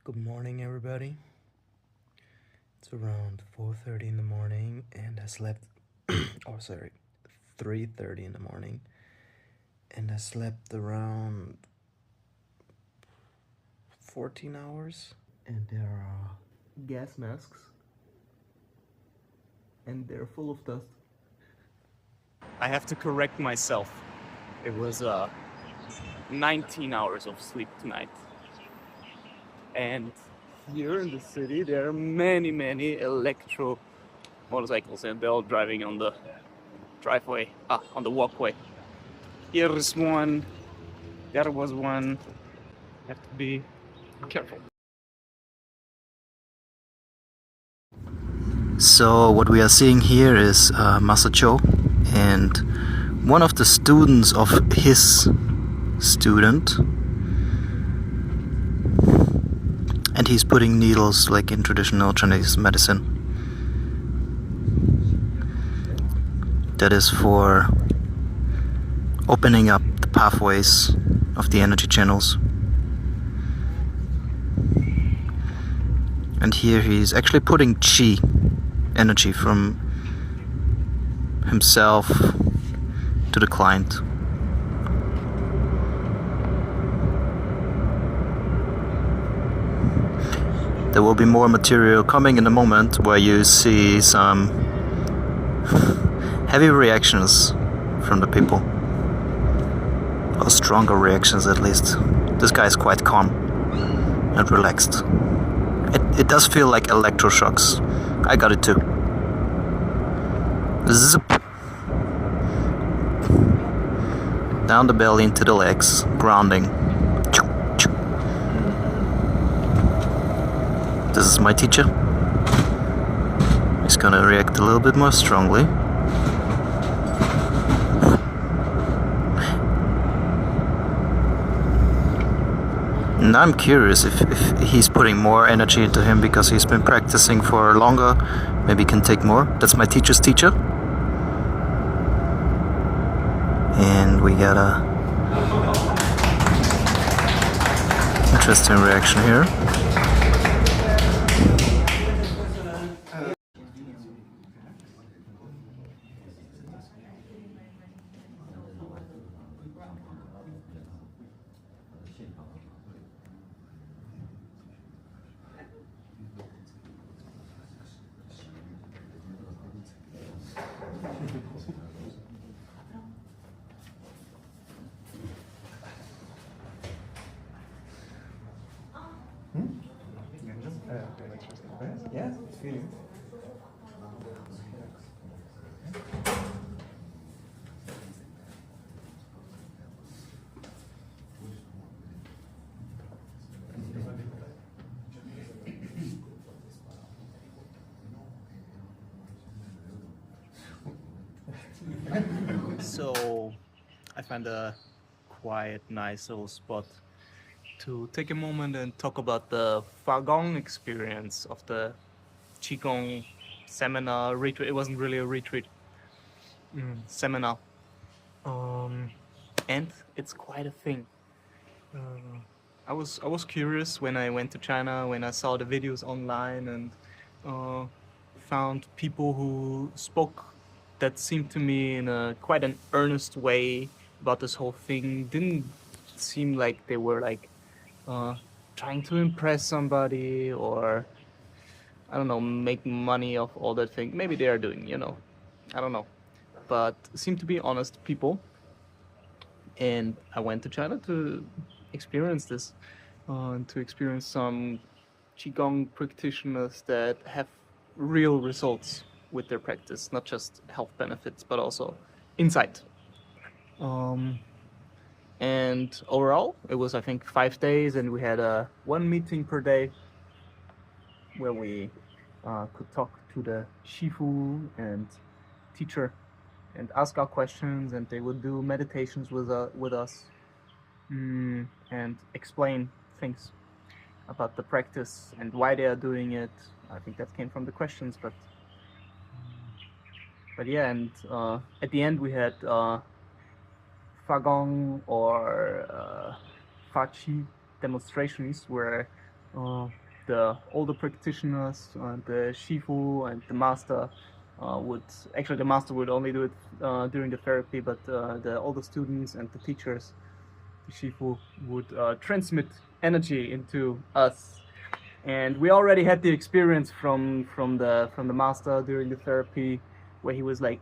Good morning, everybody. It's around 4:30 in the morning, and I slept. Oh, sorry, 3:30 in the morning, and I slept around 14 hours. And there are gas masks, and they're full of dust. I have to correct myself. It was 19 hours of sleep tonight. And here in the city, there are many electro motorcycles, and they're all driving on the driveway, on the walkway. Here is one, there was one. Have to be careful. So what we are seeing here is Master Zhou, and one of the students of his student, and he's putting needles like in traditional Chinese medicine. That is for opening up the pathways of the energy channels. And here he's actually putting qi, energy from himself to the client. There will be more material coming in a moment where you see some heavy reactions from the people, or stronger reactions at least. This guy is quite calm and relaxed. It does feel like electroshocks. I got it too. Zip. Down the belly into the legs, grounding. This is my teacher. He's gonna react a little bit more strongly. And I'm curious if he's putting more energy into him because he's been practicing for longer. Maybe he can take more. That's my teacher's teacher. And we got a interesting reaction here. Yes, So I found a quiet, nice little spot to take a moment and talk about the FaGong experience of the QiGong seminar retreat. It wasn't really a retreat, seminar. And it's quite a thing. I was curious when I went to China, when I saw the videos online and found people who spoke that seemed to me in a quite an earnest way about this whole thing. Didn't seem like they were like trying to impress somebody or I don't know, make money off all that thing. Maybe they are doing, I don't know, but seem to be honest people. And I went to China to experience this, to experience some Qigong practitioners that have real results with their practice, not just health benefits, but also insight. And overall, it was, I think, 5 days, and we had one meeting per day where we could talk to the Shifu and teacher and ask our questions, and they would do meditations with us and explain things about the practice and why they are doing it. I think that came from the questions, but yeah, and at the end we had FaGong or FaQi demonstrations where the older practitioners, the Shifu and the Master the Master would only do it during the therapy, but the older students and the teachers, the Shifu, would transmit energy into us. And we already had the experience from the Master during the therapy, where he was like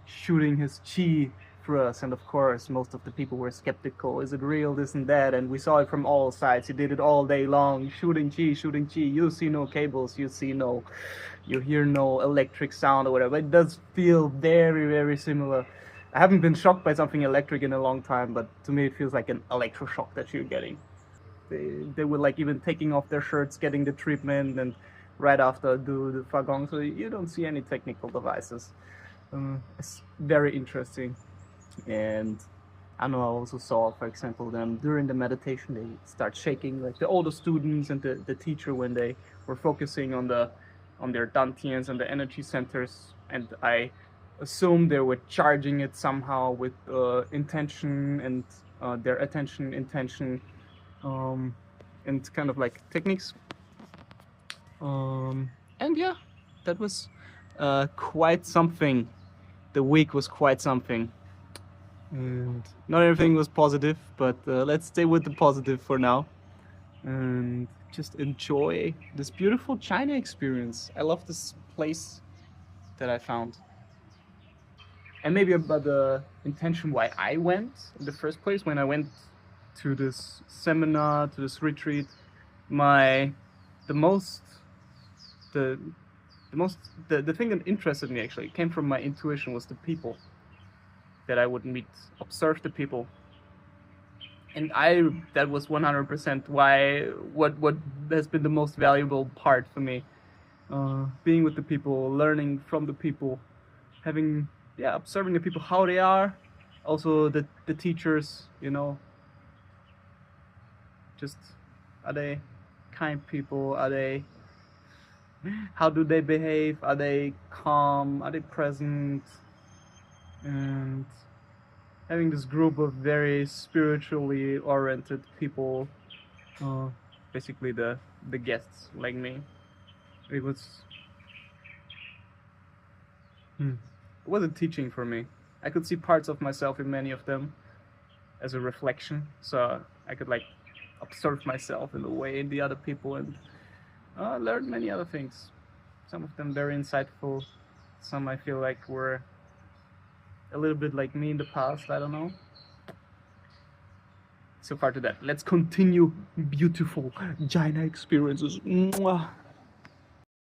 shooting his chi through us, and of course most of the people were skeptical. Is it real, this and that? And we saw it from all sides. He did it all day long, shooting chi, shooting chi. You see no cables, you hear no electric sound or whatever. It does feel very, very similar. I haven't been shocked by something electric in a long time, but to me it feels like an electroshock that you're getting. They were like even taking off their shirts, getting the treatment, and right after do the FaGong, so you don't see any technical devices. It's very interesting. And I know I also saw, for example, them during the meditation, they start shaking, like the older students and the teacher, when they were focusing on their dantians and the energy centers, and I assume they were charging it somehow with intention and their attention, intention, and kind of like techniques. And yeah, that was quite something. The week was quite something. And not everything was positive, but let's stay with the positive for now and just enjoy this beautiful China experience. I love this place that I found. And maybe about the intention why I went in the first place. When I went to this seminar, to this retreat, the thing that interested me actually came from my intuition, was the people that I would meet, observe the people. And that was 100% what has been the most valuable part for me. Being with the people, learning from the people, observing the people, how they are. Also the teachers, just, are they kind people? How do they behave? Are they calm? Are they present? And having this group of very spiritually oriented people, basically the guests like me, it was a teaching for me. I could see parts of myself in many of them as a reflection, so I could like observe myself in a way in the other people, and learn many other things. Some of them very insightful, some I feel like were a little bit like me in the past, I don't know. So far to that. Let's continue beautiful China experiences. Mwah.